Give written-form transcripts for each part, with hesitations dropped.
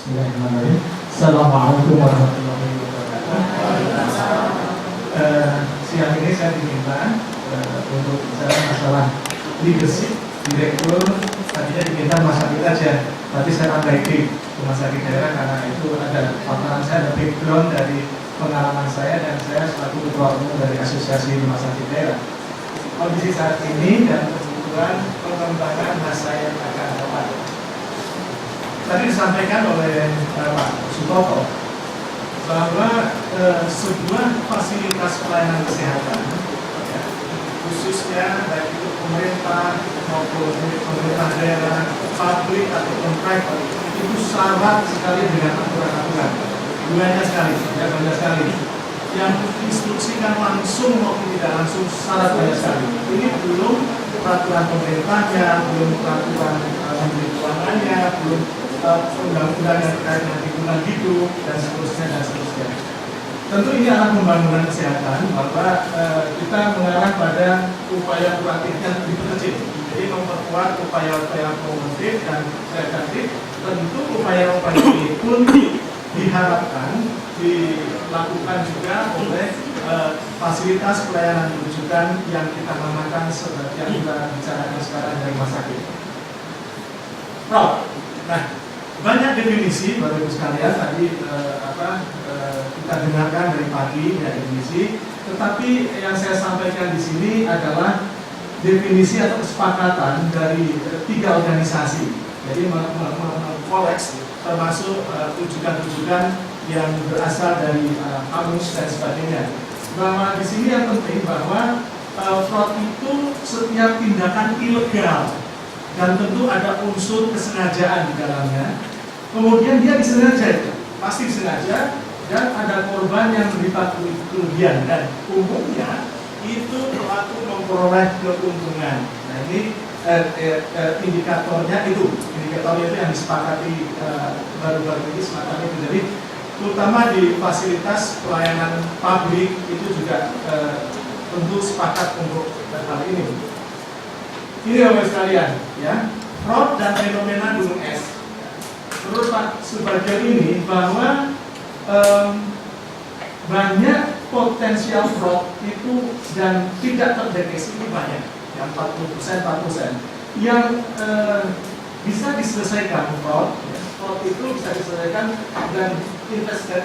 Bismillahirrahmanirrahim. Assalamualaikum warahmatullahi wabarakatuh. Siang ini saya diminta untuk bicara masalah leadership, direktur. Tadinya diminta rumah sakit aja, tapi saya upgrading rumah sakit daerah karena itu ada paparan saya, ada background dari pengalaman saya dan saya selaku ketua umum dari asosiasi rumah sakit daerah. Kondisi saat ini dan kebutuhan pengembangan masa yang akan datang. Tadi disampaikan oleh Pak Sutopo bahwa sebuah fasilitas pelayanan kesehatan, ya, khususnya baik itu pemerintah maupun pemerintah daerah, publik ataupun private, itu syarat sekali dengan aturan-aturan. Banyak sekali, ya, banyak sekali. Yang diinstruksikan langsung maupun tidak langsung syarat banyak sekali. Ini belum peraturan pemerintahnya, belum peraturan menteri keuangannya, belum undang-undang yang terkait dengan lingkungan hidup dan seterusnya. Tentu ini adalah pembangunan kesehatan bahwa kita mengarah pada upaya kuratif yang diperkecil. Jadi memperkuat upaya-upaya promotif dan preventif. Tentu upaya-upaya ini pun diharapkan dilakukan juga oleh fasilitas pelayanan rujukan yang kita namakan seperti yang kita bicarakan sekarang dari rumah sakit. Nah, banyak definisi Bapak Ibu sekalian tadi kita dengarkan dari pagi ya definisi, tetapi yang saya sampaikan di sini adalah definisi atau kesepakatan dari 3 organisasi. Jadi mengkoleks termasuk rujukan-rujukan yang berasal dari kamus dan sebagainya. Bahwa di sini yang penting bahwa fraud itu setiap tindakan ilegal dan tentu ada unsur kesengajaan di dalamnya. Kemudian dia disengaja, pasti disengaja, dan ada korban yang menderita kerugian dan umumnya itu pelaku memperoleh keuntungan. Nah ini indikatornya itu yang disepakati baru-baru ini semacam itu. Jadi terutama di fasilitas pelayanan publik itu juga tentu sepakat untuk hal ini. Ini Bapak sekalian, ya, fraud dan fenomena gunung es. Menurut Pak Subagio ini bahwa banyak potensial fraud itu dan tidak terdeteksi itu banyak, yang 40%, yang bisa diselesaikan fraud itu bisa diselesaikan dan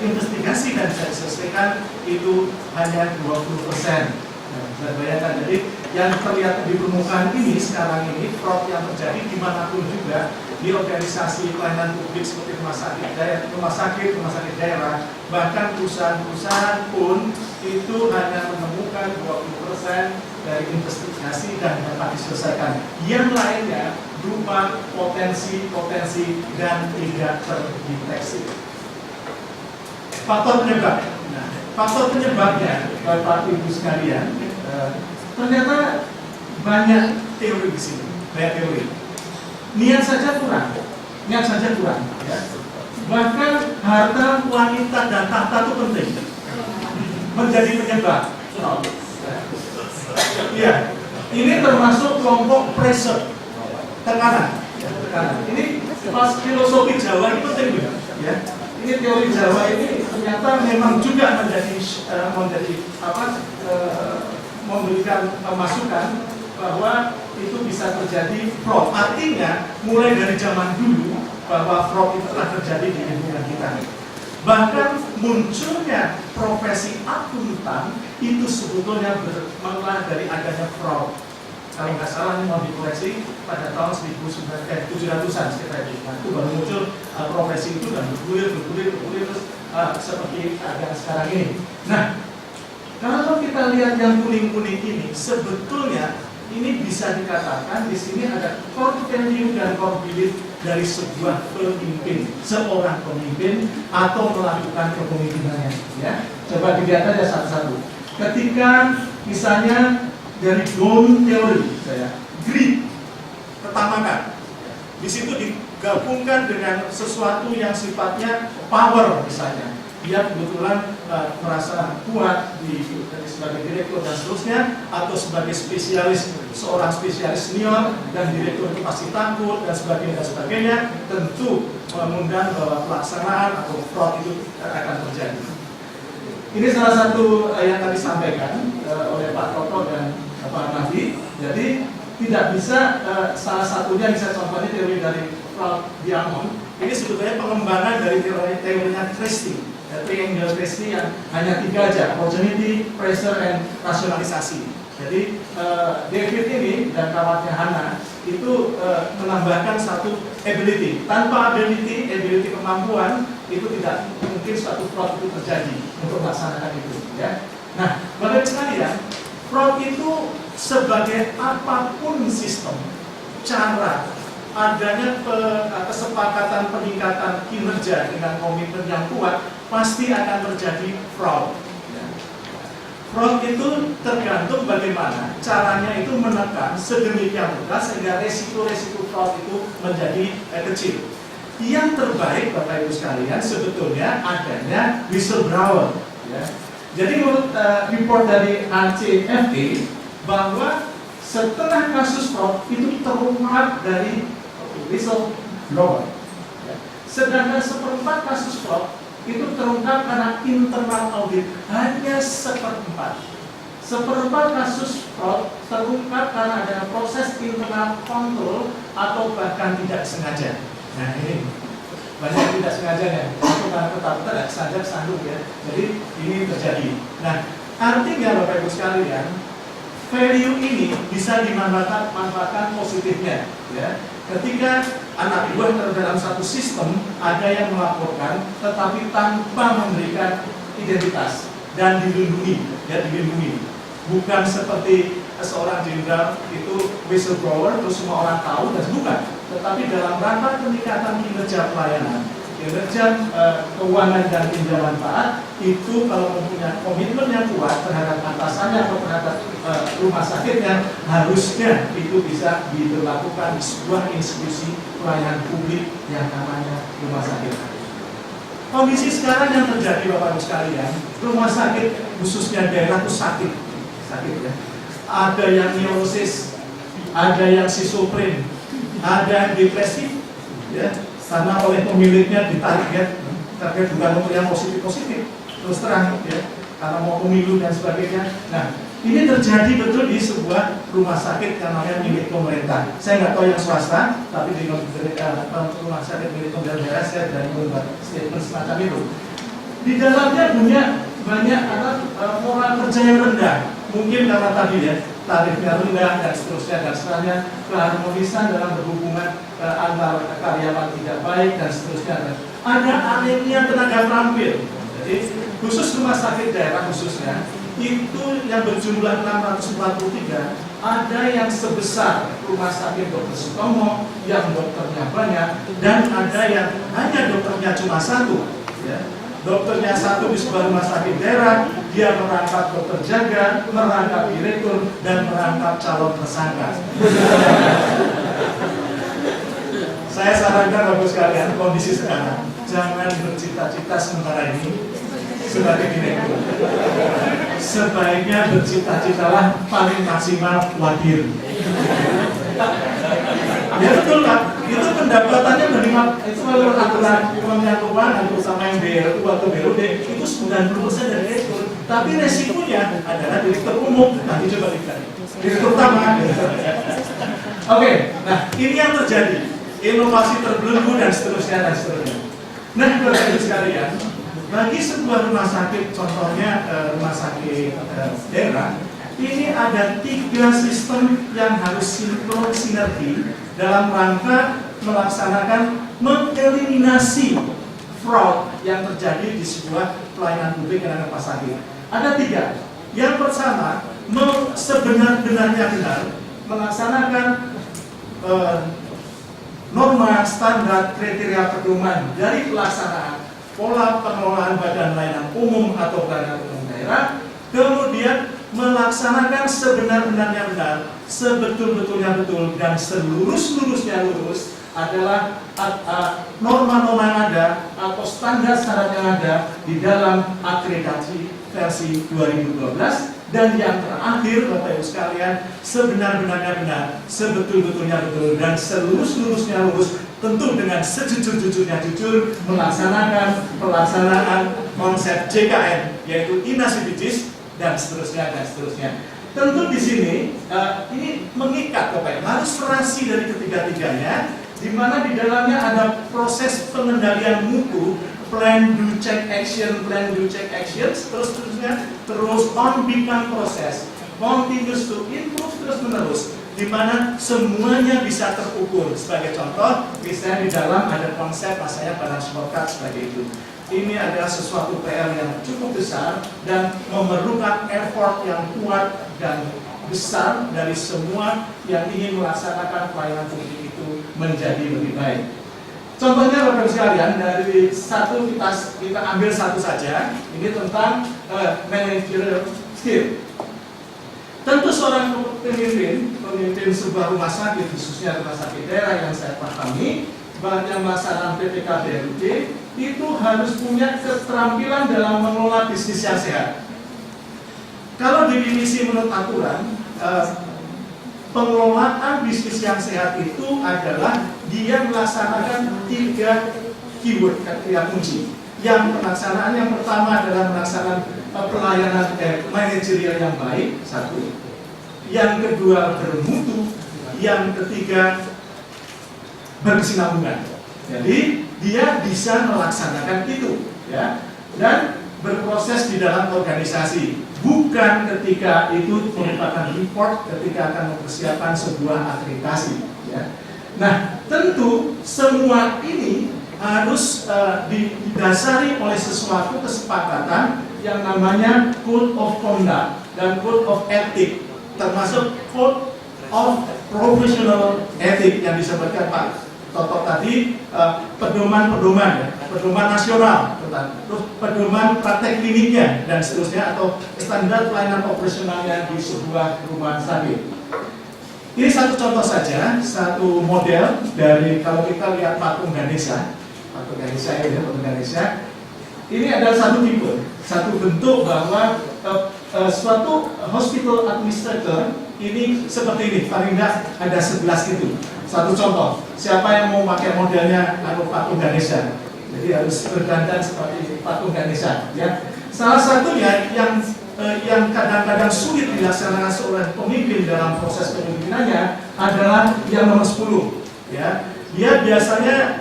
investigasi dan bisa diselesaikan itu hanya 20%. Nah, bisa bayangkan, jadi yang terlihat di permukaan ini sekarang ini fraud yang terjadi dimanapun juga di organisasi pelayanan publik seperti rumah sakit daerah, bahkan perusahaan-perusahaan pun itu hanya menemukan 20% dari investigasi dan dapat diselesaikan. Yang lainnya berupa potensi dan tidak terdeteksi. Faktor penyebab. Nah, faktor penyebabnya, Bapak Ibu sekalian, ternyata banyak teori di sini, banyak teori. Niat saja kurang, ya. Bahkan harta, wanita dan tahta itu penting menjadi penyebab. Ya, ini termasuk kelompok pressure, tekanan. Ini pas filosofi Jawa ini penting juga, ya. Ini teori Jawa ini ternyata memang juga memberikan masukan bahwa itu bisa terjadi fraud. Artinya mulai dari zaman dulu bahwa fraud itu telah terjadi di lingkungan kita. Bahkan munculnya profesi akuntan itu sebetulnya bermula dari adanya fraud. Kalau nggak salah ini mau dikoreksi pada tahun 1700-an sekitar itu. Nah, itu baru muncul profesi itu dan bergulir terus seperti ada sekarang ini. Nah, kalau kita lihat yang kuning-kuning ini, sebetulnya ini bisa dikatakan di sini ada core value dan core belief dari sebuah pemimpin, seorang pemimpin atau melakukan kepemimpinannya. Ya, coba dilihat aja satu-satu. Ketika misalnya dari Gold teori, greed, ketamakan, di situ digabungkan dengan sesuatu yang sifatnya power misalnya. dia kebetulan merasa kuat sebagai direktur dan seterusnya, atau sebagai spesialis, seorang spesialis senior dan direktur itu pasti takut dan sebagainya, tentu mengundang bahwa pelaksanaan atau fraud itu akan terjadi. Ini salah satu yang tadi disampaikan oleh Pak Toto dan Pak Nabi. Jadi tidak bisa salah satunya bisa contohnya teori dari Ralph Diamond. Ini sebetulnya pengembangan dari teorinya Christie, triangle Christie yang hanya 3 aja: opportunity, pressure, and rasionalisasi. Jadi David ini dan kawannya Hannah itu menambahkan satu ability. Tanpa ability kemampuan, itu tidak mungkin suatu fraud itu terjadi untuk melaksanakan itu. Ya. Nah, Bapak sekalian, fraud itu sebagai apapun sistem, cara adanya kesepakatan peningkatan kinerja dengan komitmen yang kuat, pasti akan terjadi fraud. Fraud itu tergantung bagaimana caranya itu menekan sedemikian rupa sehingga resiko-resiko fraud itu menjadi kecil. Yang terbaik Bapak Ibu sekalian sebetulnya adanya whistleblower. Ya. Jadi menurut report dari ACFT bahwa setelah kasus fraud itu terungkap dari whistleblower. Ya. Sedangkan 1/4 kasus fraud itu terungkap karena internal audit, hanya 1/4. 1/4 kasus fraud terungkap karena ada proses internal kontrol atau bahkan tidak sengaja. Nah ini banyak tidak sengajanya, itu karena ketakutan tidak sengaja kesandung ya. Jadi ini terjadi. Nah artinya Bapak Ibu sekalian, value ini bisa dimanfaatkan positifnya. Ya. Ketika anak buah dalam satu sistem ada yang melaporkan, tetapi tanpa memberikan identitas dan dilindungi, ya dilindungi. Bukan seperti seorang jenderal itu whistleblower terus semua orang tahu dan bukan. Tetapi dalam rangka peningkatan kinerja pelayanan, kinerja keuangan dan pinjaman taat, itu kalau mempunyai komitmen yang kuat terhadap atasannya atau terhadap rumah sakitnya, harusnya itu bisa diberlakukan di sebuah institusi pelayanan publik yang namanya rumah sakit. Kondisi sekarang yang terjadi Bapak Ibu sekalian, rumah sakit khususnya daerah itu sakit ya. Ada yang neurosis, ada yang schizofren, ada yang depresif, ya, karena oleh pemiliknya target bukan untuk yang positif, terus terang, ya, karena mau pemilu dan sebagainya. Nah, ini terjadi betul di sebuah rumah sakit yang namanya milik pemerintah. Saya nggak tahu yang swasta, tapi di rumah sakit milik pemerintah saya dari membuat statement semacam itu. Di dalamnya punya banyak moral kerja yang rendah. Mungkin karena tadi ya, tarifnya rendah dan seterusnya, keharmonisan dalam berhubungan antar karyawan tidak baik dan seterusnya. Ada anemia tenaga terampil. Jadi khusus rumah sakit daerah khususnya itu yang berjumlah 643, ada yang sebesar rumah sakit Dr. Sutomo yang dokternya banyak, dan ada yang hanya dokternya cuma 1. Ya. Dokternya 1 di sebuah rumah sakit daerah, dia merangkap dokter jaga, merangkap direktur, dan merangkap calon tersangka. Saya sarankan Bapak sekalian, kondisi sekarang, jangan bercita-cita sementara ini sebagai direktur. Sebaiknya bercita-citalah paling maksimal wadir. Ya betul Pak, itu pendapatannya menerima itu kalau aturan Kementerian Keuangan bersama yang BRU atau BRUD itu 90% dari direktur. Tapi resikonya adalah direktur umum. Nanti coba lihat direktur utama. Oke, nah ini yang terjadi, inovasi terbelenggu dan seterusnya. Nah Bapak Ibu sekalian, bagi sebuah rumah sakit, contohnya rumah sakit daerah, ini ada 3 sistem yang harus sinkron sinergi dalam rangka melaksanakan mengeliminasi fraud yang terjadi di sebuah pelayanan publik yang ada rumah sakit. Ada 3. Yang pertama, sebenar-benarnya benar melaksanakan norma, standar, kriteria pedoman dari pelaksanaan pola pengelolaan badan layanan umum atau pelayanan umum daerah. Kemudian melaksanakan sebenar-benarnya benar, sebetul-betulnya betul, dan selurus-lurusnya lurus adalah norma-norma yang ada atau standar-standar yang ada di dalam akreditasi versi 2012. Dan yang terakhir, Bapak Ibu sekalian, sebenar-benarnya benar, sebetul-betulnya betul, dan selurus-lurusnya lurus, tentu dengan sejujur-jujurnya jujur, melaksanakan pelaksanaan konsep JKN, yaitu inasibijis, dan seterusnya, dan seterusnya. Tentu di sini, ini mengikat Bapak Ibu, harus serasi dari ketiga-tiganya, di mana di dalamnya ada proses pengendalian mutu, plan, do, check, action, plan, do, check, action, seterusnya, terus on become proses, continuous to improve, terus menerus, di mana semuanya bisa terukur. Sebagai contoh, misalnya di dalam ada konsep rasanya balance scorecard sebagai itu. Ini adalah sesuatu PR yang cukup besar dan memerlukan effort yang kuat dan besar dari semua yang ingin melaksanakan pelayanan publik itu menjadi lebih baik. Contohnya Bapak Ibu sekalian, dari satu kita ambil satu saja, ini tentang managerial skill. Tentu seorang pemimpin sebuah rumah sakit, khususnya rumah sakit daerah yang saya pahami, yang melaksanakan PPK BLUD, itu harus punya keterampilan dalam mengelola bisnis yang sehat. Kalau definisi menurut aturan, pengelolaan bisnis yang sehat itu adalah dia melaksanakan 3 keyword yang kunci. Yang pelaksanaan yang pertama adalah melaksanakan pelayanan manajerial yang baik, satu. Yang kedua bermutu, yang ketiga berkesinambungan. Jadi dia bisa melaksanakan itu, ya, dan berproses di dalam organisasi. Bukan ketika itu merupakan report ketika akan mempersiapkan sebuah akreditasi. Ya. Nah, tentu semua ini harus didasari oleh sesuatu kesepakatan yang namanya Code of Conduct dan Code of Ethic, termasuk Code of Professional Ethic yang disebutkan Pak Toto tadi, pedoman-pedoman, ya, pedoman nasional, terus pedoman praktek kliniknya dan seterusnya, atau standar pelayanan operasionalnya di sebuah rumah sakit. Ini satu contoh saja, satu model dari kalau kita lihat patung Ganesha ini, patung Ganesha. Ini adalah satu tipe, satu bentuk bahwa suatu hospital administrator ini seperti ini, paling tidak ada 11 itu. Satu contoh, siapa yang mau pakai modelnya patung Ganesha? Jadi harus berdandan seperti patung Ganesha. Ya. Salah satunya yang kadang-kadang sulit dilaksanakan seorang pemimpin dalam proses kepemimpinannya adalah yang nomor 10. Ya. Dia biasanya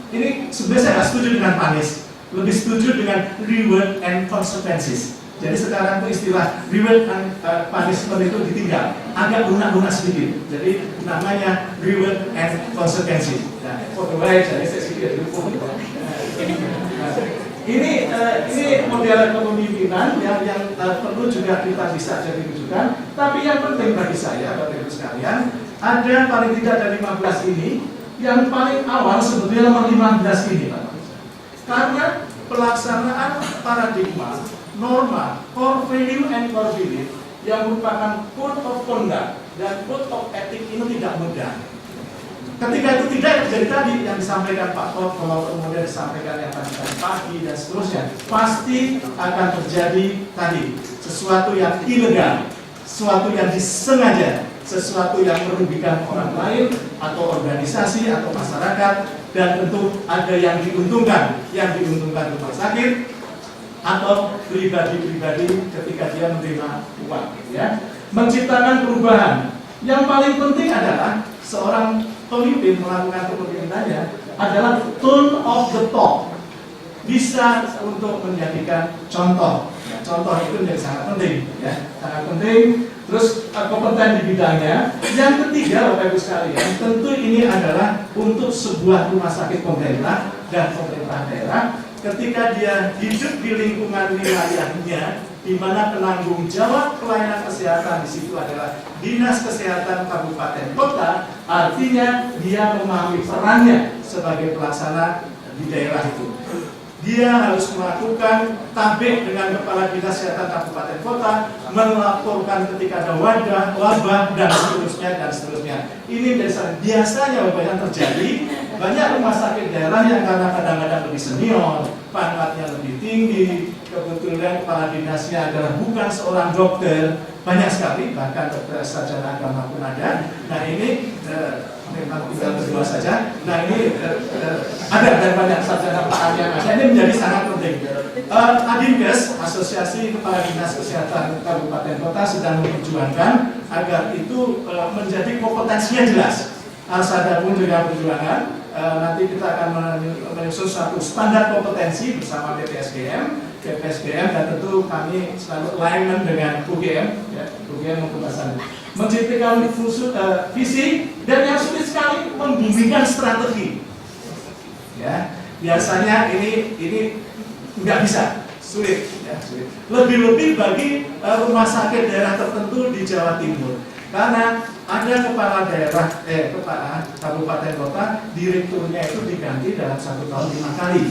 ini sebenarnya saya nggak setuju dengan panis, lebih setuju dengan reward and consequences. Jadi sekarang itu istilah reward and punishment itu ditinggal, agak lunak-lunak sedikit. Jadi namanya reward and consequences. Nah, baik, jadi saya sedikit dulu. Ini model kepemimpinan yang perlu juga kita bisa jadi rujukan. Tapi yang penting bagi saya, Bapak Ibu sekalian, ada paling tidak dari 15 ini. Yang paling awal sebetulnya nomor 15 ini, Pak. Karena pelaksanaan paradigma, norma, core value and core belief yang merupakan code of conduct dan code of ethic ini tidak mudah. Ketika itu tidak terjadi tadi yang disampaikan Pak Tot, kalau kemudian disampaikan yang tadi pagi dan seterusnya, pasti akan terjadi tadi sesuatu yang ilegal, sesuatu yang disengaja, sesuatu yang merugikan orang lain atau organisasi atau masyarakat, dan tentu ada yang diuntungkan rumah sakit atau pribadi-pribadi ketika dia menerima uang, ya. Menciptakan perubahan. Yang paling penting adalah seorang pemimpin melakukan kepemimpinannya adalah tone of the talk, bisa untuk menjadikan contoh. Ya, contoh itu menjadi sangat penting, ya, sangat penting. Terus kompeten di bidangnya. Yang ketiga, Bapak Ibu sekalian, tentu ini adalah untuk sebuah rumah sakit pemerintah dan pemerintah daerah. Ketika dia hidup di lingkungan wilayahnya, di mana penanggung jawab pelayanan kesehatan di situ adalah Dinas Kesehatan Kabupaten Kota, artinya dia memahami perannya sebagai pelaksana di daerah itu. Dia harus melakukan tabik dengan kepala dinas kesehatan kabupaten kota, melaporkan ketika ada wabah dan seterusnya. Ini biasanya Bapak yang terjadi. Banyak rumah sakit daerah yang karena kadang-kadang lebih senior, pangkatnya lebih tinggi, kebetulan kepala dinasnya adalah bukan seorang dokter, banyak sekali, bahkan dokter sarjana agama pun ada. Nah ini memang tinggal berdua saja. Nah ini ada dan banyak sarjana pakar yang ada. Ini menjadi sangat penting. Adinkes, Asosiasi Kepala Dinas Kesehatan Kabupaten Kota, sedang memperjuangkan agar itu menjadi kompetensinya jelas. Asada pun juga perjuangan. Nanti kita akan menyusun satu standar kompetensi bersama BPSDM, dan tentu kami selalu alignment dengan UGM, UGM memperbasan, menciptakan visi dan yang sulit sekali membimbingkan strategi. Ya, biasanya ini nggak bisa, sulit. Lebih-lebih bagi rumah sakit daerah tertentu di Jawa Timur. Karena ada kepala daerah, kepala kabupaten kota, direkturnya itu diganti dalam 1 tahun 5 kali.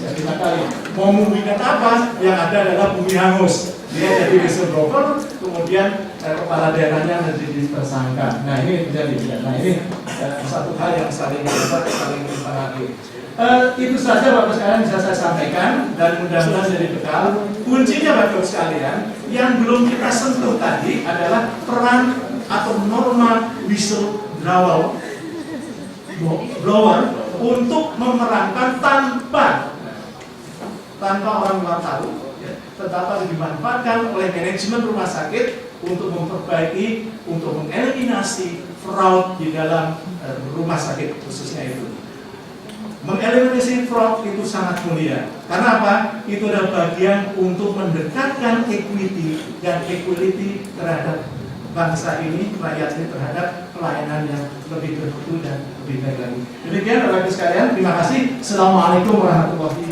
Ya, 5 kali. Mau memberikan apa? Yang ada adalah bumi hangus. Dia jadi whistleblower, kemudian kepala daerahnya menjadi tersangka. Nah ini terjadi. Nah ini satu hal yang saling mempengaruhi. Itu saja Bapak sekalian bisa saya sampaikan dan mudah-mudahan jadi bekal. Kuncinya Bapak sekalian yang belum kita sentuh tadi adalah peran atau norma whistleblower untuk memerankan tanpa orang luar tahu, tetapi dimanfaatkan oleh manajemen rumah sakit untuk memperbaiki, untuk mengeliminasi fraud di dalam rumah sakit khususnya itu. Mengeliminasi fraud itu sangat mulia. Karena apa? Itu adalah bagian untuk mendekatkan equity dan equality terhadap bangsa ini, rakyat ini, terhadap pelayanan yang lebih bermutu dan lebih baik lagi. Demikian Bapak Ibu sekalian, terima kasih. Assalamualaikum warahmatullahi wabarakatuh.